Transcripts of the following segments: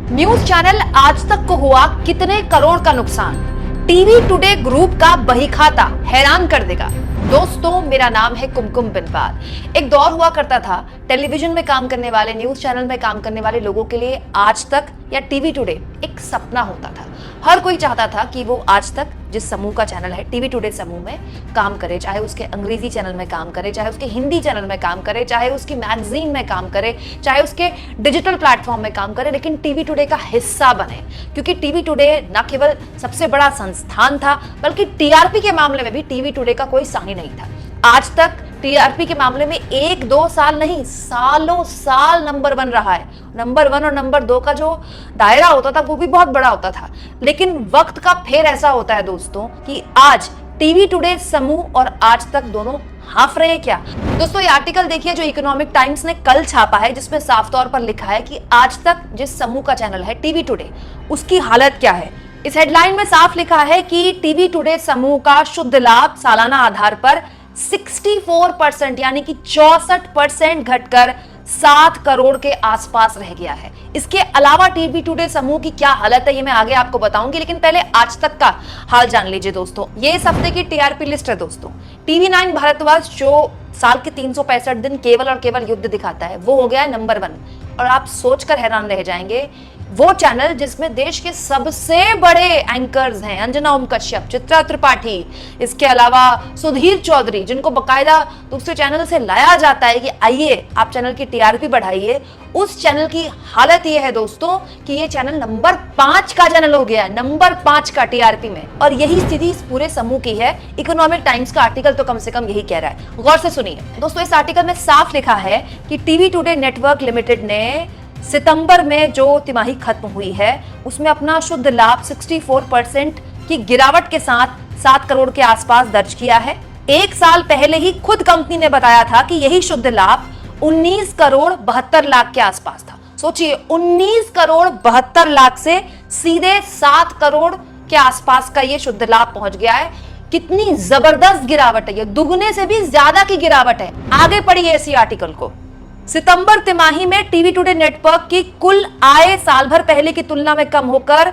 News channel आज तक को हुआ कितने करोड़ का नुकसान। टीवी टुडे ग्रुप का बहीखाता हैरान कर देगा। दोस्तों, मेरा नाम है कुमकुम बिनवाल। एक दौर हुआ करता था टेलीविजन में काम करने वाले, न्यूज चैनल में काम करने वाले लोगों के लिए आज तक या टीवी टुडे एक सपना होता था। हर कोई चाहता था कि वो आज तक जिस समूह का चैनल है टीवी टुडे समूह में काम करे, चाहे उसके अंग्रेजी चैनल में काम करे, चाहे उसके हिंदी चैनल में काम करे, चाहे उसकी मैगजीन में काम करे, चाहे उसके डिजिटल प्लेटफॉर्म में काम करे, लेकिन टीवी टुडे का हिस्सा बने। क्योंकि टीवी टुडे न केवल सबसे बड़ा संस्थान था, बल्कि टीआरपी के मामले में भी टीवी टुडे का कोई सानी नहीं था। आज तक टीआरपी के मामले में 1-2 साल नहीं, सालों साल नंबर 1 रहा है। नंबर 1 और नंबर 2 का जो दायरा होता था वो भी बहुत बड़ा होता था। लेकिन वक्त का फेर ऐसा होता है दोस्तों कि आज टीवी टुडे समूह और आज तक दोनों हाफ रहे हैं क्या। दोस्तों, ये आर्टिकल देखिए जो इकोनॉमिक टाइम्स ने कल छापा है, जिसमें साफ तौर पर लिखा है कि आज तक जिस समूह का चैनल है टीवी टुडे, उसकी हालत क्या है। इस हेडलाइन में साफ लिखा है कि टीवी टुडे समूह का शुद्ध लाभ सालाना आधार पर 64% यानी कि 64% घटकर 7 करोड़ के आसपास रह गया है। इसके अलावा टीवी टुडे समूह की क्या हालत है ये मैं आगे आपको बताऊंगी, लेकिन पहले आज तक का हाल जान लीजिए दोस्तों। ये इस हफ्ते की टीआरपी लिस्ट है दोस्तों। टीवी 9 भारतवर्ष जो साल के 365 दिन केवल और केवल युद्ध दिखाता है, वो हो गया है नंबर 1। और आप सोचकर हैरान रह जाएंगे, वो चैनल जिसमें देश के सबसे बड़े एंकर्स हैं अंजना ओम कश्यप, चित्रा त्रिपाठी, इसके अलावा सुधीर चौधरी, जिनको बकायदा दूसरे चैनल से लाया जाता है कि आइए आप चैनल की टीआरपी बढ़ाइए, उस चैनल की हालत ये है दोस्तों कि ये चैनल नंबर 5 का चैनल हो गया है, नंबर 5 का टीआरपी में। और यही स्थिति इस पूरे समूह की है। इकोनॉमिक टाइम्स का आर्टिकल तो कम से कम यही कह रहा है। गौर से सुनिए दोस्तों, इस आर्टिकल में साफ लिखा है कि टीवी टुडे नेटवर्क लिमिटेड ने सितंबर में जो तिमाही खत्म हुई है उसमें अपना शुद्ध लाभ 64% की गिरावट के साथ 7 करोड़ के आसपास दर्ज किया है। एक साल पहले ही खुद कंपनी ने बताया था कि यही शुद्ध लाभ 19 करोड़ 72 लाख के आसपास था। सोचिए, 19 करोड़ 72 लाख से सीधे 7 करोड़ के आसपास का ये शुद्ध लाभ पहुंच गया है। कितनी जबरदस्त गिरावट है, ये दुगने से भी ज्यादा की गिरावट है। आगे पढ़िए इसी आर्टिकल को। सितंबर तिमाही में टीवी टुडे नेटवर्क की कुल आय साल भर पहले की तुलना में कम होकर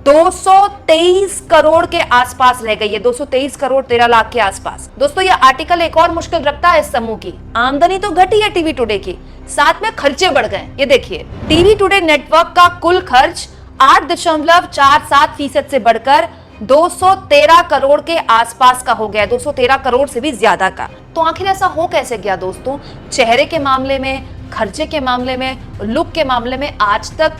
223 करोड़ के आसपास रह गई है। 223 करोड़ 13 लाख के आसपास। दोस्तों, यह आर्टिकल एक और मुश्किल रखता है इस समूह की। आमदनी तो घटी है टीवी टुडे की, साथ में खर्चे बढ़ गए। ये देखिए, टीवी टुडे नेटवर्क का कुल खर्च 8.47% से बढ़कर 213 करोड़ के आसपास का हो गया, 213 करोड़ से भी ज्यादा का। तो आखिर ऐसा हो कैसे गया दोस्तों? चेहरे के मामले में, खर्चे के मामले में, लुक के मामले में आज तक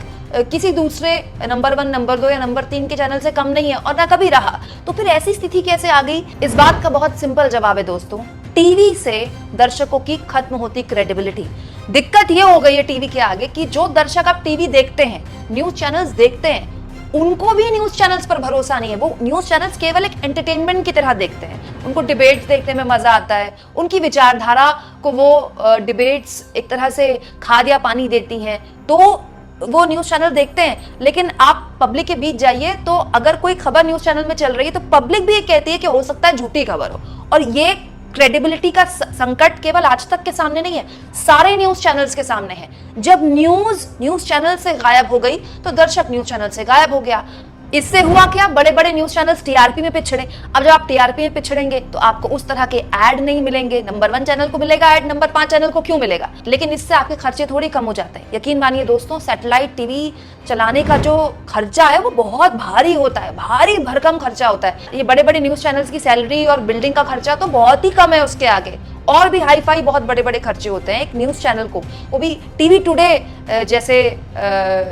किसी दूसरे नंबर 1, नंबर 2 या नंबर 3 के चैनल से कम नहीं है और ना कभी रहा। तो फिर ऐसी स्थिति कैसे आ गई? इस बात का बहुत सिंपल जवाब है दोस्तों, टीवी से दर्शकों की खत्म होती क्रेडिबिलिटी। दिक्कत ये हो गई है टीवी के आगे कि जो दर्शक अब टीवी देखते हैं, न्यूज चैनल्स देखते हैं, उनको भी न्यूज चैनल्स पर भरोसा नहीं है। वो न्यूज चैनल्स केवल एक एंटरटेनमेंट की तरह देखते हैं। उनको डिबेट्स देखने में मजा आता है, उनकी विचारधारा को वो डिबेट्स एक तरह से खाद या पानी देती हैं, तो वो न्यूज चैनल देखते हैं। लेकिन आप पब्लिक के बीच जाइए तो अगर कोई खबर न्यूज चैनल में चल रही है तो पब्लिक भी ये कहती है कि हो सकता है झूठी खबर हो। और ये क्रेडिबिलिटी का संकट केवल आज तक के सामने नहीं है, सारे न्यूज चैनल्स के सामने है। जब न्यूज चैनल से गायब हो गई तो दर्शक न्यूज चैनल से गायब हो गया। इससे हुआ क्या? बड़े बड़े न्यूज चैनल्स टीआरपी में पिछड़े। अब जब आप टीआरपी में पिछड़ेंगे तो आपको उस तरह के ऐड नहीं मिलेंगे। नंबर 1 चैनल को मिलेगा ऐड, नंबर 5 चैनल को क्यों मिलेगा? लेकिन इससे आपके खर्चे थोड़ी कम हो जाते हैं। यकीन मानिए दोस्तों, सैटेलाइट टीवी चलाने का जो खर्चा है वो बहुत भारी होता है, भारी भरकम खर्चा होता है। ये बड़े बड़े न्यूज चैनल्स की सैलरी और बिल्डिंग का खर्चा तो बहुत ही कम है उसके आगे। और भी हाई फाई बहुत बड़े बड़े खर्चे होते हैं एक न्यूज चैनल को, वो भी टीवी टुडे जैसे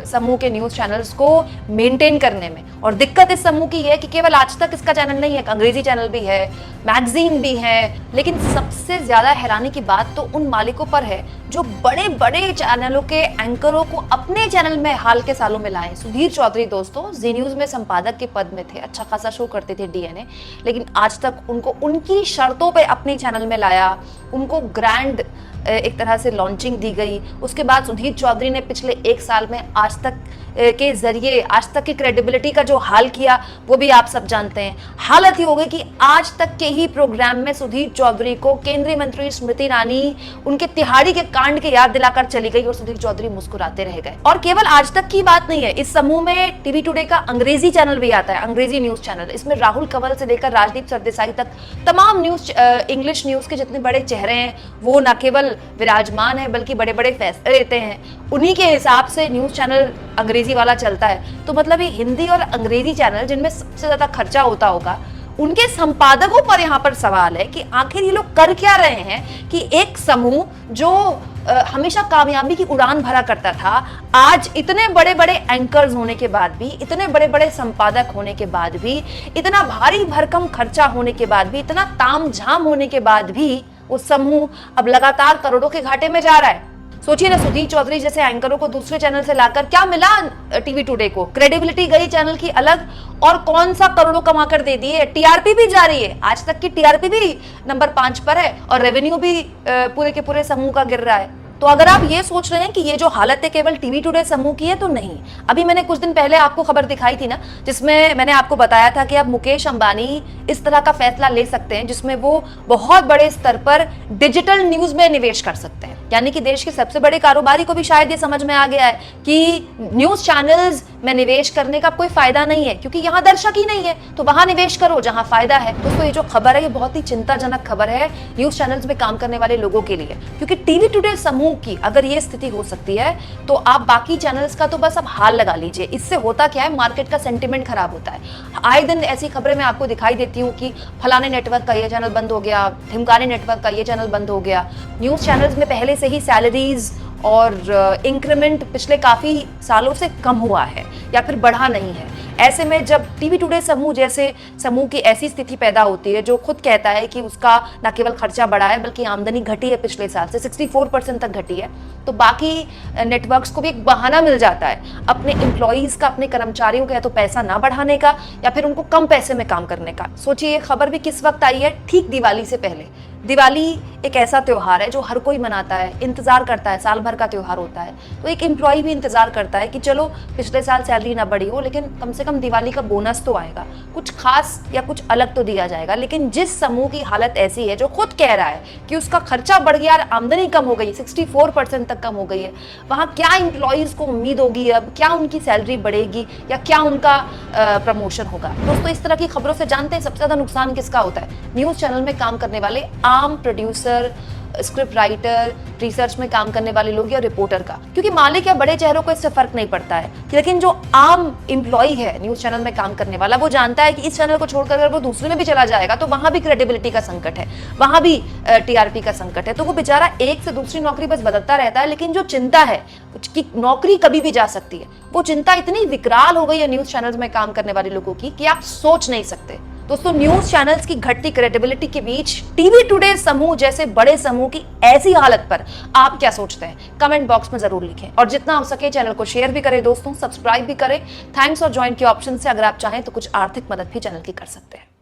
समूह के न्यूज चैनल्स को मेंटेन करने में। और दिक्कत इस समूह की है कि केवल आज तक इसका चैनल नहीं है, अंग्रेजी चैनल भी है, मैगजीन भी है। लेकिन सबसे ज्यादा हैरानी की बात तो उन मालिकों पर है जो बड़े बड़े चैनलों के एंकरों को अपने चैनल में हाल के सालों में लाए। सुधीर चौधरी दोस्तों जी न्यूज में संपादक के पद में थे, अच्छा खासा शो करते थे डीएनए, लेकिन आज तक उनको उनकी शर्तों पे अपने चैनल में लाया, उनको ग्रैंड एक तरह से लॉन्चिंग दी गई। उसके बाद सुधीर चौधरी ने पिछले 1 साल में आज तक के जरिए आज तक की क्रेडिबिलिटी का जो हाल किया वो भी आप सब जानते हैं। हालत ये हो गई कि आज तक के ही प्रोग्राम में सुधीर चौधरी को केंद्रीय मंत्री स्मृति ईरानी उनके तिहाड़ी के कांड की याद दिलाकर चली गई और सुधीर चौधरी मुस्कुराते रह गए। और केवल आज तक की बात नहीं है, इस समूह में टीवी टुडे का अंग्रेजी चैनल भी आता है, अंग्रेजी न्यूज चैनल। इसमें राहुल कंवल से लेकर राजदीप सरदेसाई तक तमाम न्यूज इंग्लिश न्यूज के जितने बड़े चेहरे हैं वो न केवल विराजमान है बल्कि बड़े बड़े फैसले लेते हैं। उन्हीं के हिसाब से न्यूज चैनल अंग्रेजी वाला चलता है। तो मतलब ये हिंदी और अंग्रेजी चैनल जिनमें सबसे ज्यादा खर्चा होता होगा, उनके संपादकों पर यहाँ पर सवाल है कि आखिर ये लोग कर क्या रहे हैं कि एक समूह जो हमेशा कामयाबी की उड़ान भरा करता था, आज इतने बड़े बड़े एंकर्स होने के बाद भी, इतने बड़े बड़े संपादक होने के बाद भी, इतना भारी भरकम खर्चा होने के बाद भी, इतना तामझाम होने के बाद भी वो समूह अब लगातार करोड़ों के घाटे में जा रहा है। सोचिए ना, सुधीर चौधरी जैसे एंकरों को दूसरे चैनल से लाकर क्या मिला टीवी टुडे को? क्रेडिबिलिटी गई चैनल की अलग, और कौन सा करोड़ों कमाकर दे दिए। टीआरपी भी जा रही है, आज तक की टीआरपी भी नंबर 5 पर है और रेवेन्यू भी पूरे के पूरे समूह का गिर रहा है। तो अगर आप ये सोच रहे हैं कि ये जो हालत है केवल टीवी टुडे समूह की है, तो नहीं। अभी मैंने कुछ दिन पहले आपको खबर दिखाई थी ना, जिसमें मैंने आपको बताया था कि अब मुकेश अंबानी इस तरह का फैसला ले सकते हैं जिसमें वो बहुत बड़े स्तर पर डिजिटल न्यूज में निवेश कर सकते हैं। यानी कि देश के सबसे बड़े कारोबारी को भी शायद ये समझ में आ गया है कि न्यूज चैनल्स में निवेश करने का कोई फायदा नहीं है, क्योंकि यहाँ दर्शक ही नहीं है, तो वहां निवेश करो जहां फायदा है। दोस्तों, ये जो खबर है ये बहुत ही चिंताजनक खबर है न्यूज चैनल्स में काम करने वाले लोगों के लिए, क्योंकि टीवी टुडे समूह की अगर ये स्थिति हो सकती है तो आप बाकी चैनल्स का तो बस अब हाल लगा लीजिए। इससे होता क्या है, मार्केट का सेंटिमेंट खराब होता है। आए दिन ऐसी खबरें मैं आपको दिखाई देती हूँ कि फलाने नेटवर्क का ये चैनल बंद हो गया, ढिमकाने नेटवर्क का ये चैनल बंद हो गया। न्यूज चैनल्स में पहले से ही सैलरीज और इंक्रीमेंट पिछले काफी सालों से कम हुआ है या फिर बढ़ा नहीं है। ऐसे में जब टीवी टुडे समूह जैसे समूह की ऐसी स्थिति पैदा होती है जो खुद कहता है कि उसका न केवल खर्चा बढ़ा है बल्कि आमदनी घटी है, पिछले साल से 64% तक घटी है, तो बाकी नेटवर्क्स को भी एक बहाना मिल जाता है अपने एम्प्लॉइज का, अपने कर्मचारियों का या तो पैसा ना बढ़ाने का या फिर उनको कम पैसे में काम करने का। सोचिए ये खबर भी किस वक्त आई है, ठीक दिवाली से पहले। दिवाली एक ऐसा त्योहार है जो हर कोई मनाता है, इंतजार करता है, साल भर का त्योहार होता है। तो एक एम्प्लॉय भी इंतजार करता है कि चलो पिछले साल सैलरी ना बढ़ी हो लेकिन कम से कम दिवाली का बोनस तो आएगा, कुछ खास या कुछ अलग तो दिया जाएगा। लेकिन जिस समूह की हालत ऐसी है जो खुद कह रहा है कि उसका खर्चा बढ़ गया, आमदनी कम हो गई, 64% तक कम हो गई है, वहां क्या एम्प्लॉइज को उम्मीद होगी, अब क्या उनकी सैलरी बढ़ेगी या क्या उनका प्रमोशन होगा? दोस्तों, इस तरह की खबरों से जानते हैं सबसे ज्यादा नुकसान किसका होता है? न्यूज चैनल में काम करने वाले आम प्रोड्यूसर, स्क्रिप्ट राइटर, रिसर्च में काम करने वाले लोग या रिपोर्टर का, क्योंकि मालिक या बड़े चेहरों को इससे फर्क नहीं पड़ता है। लेकिन जो आम एम्प्लॉय है न्यूज चैनल में काम करने वाला, वो जानता है कि इस चैनल को छोड़कर अगर वो दूसरे में भी चला जाएगा तो वहां भी क्रेडिबिलिटी का संकट है, वहां भी टीआरपी का संकट है। तो वो बेचारा एक से दूसरी नौकरी बस बदलता रहता है, लेकिन जो चिंता है कि नौकरी कभी भी जा सकती है, वो चिंता इतनी विकराल हो गई है न्यूज चैनल्स में काम करने वाले लोगों की कि आप सोच नहीं सकते। दोस्तों, न्यूज चैनल्स की घटती क्रेडिबिलिटी के बीच टीवी टुडे समूह जैसे बड़े समूह की ऐसी हालत पर आप क्या सोचते हैं? कमेंट बॉक्स में जरूर लिखें और जितना हो सके चैनल को शेयर भी करें दोस्तों, सब्सक्राइब भी करें। थैंक्स और ज्वाइन के ऑप्शन से अगर आप चाहें तो कुछ आर्थिक मदद भी चैनल की कर सकते हैं।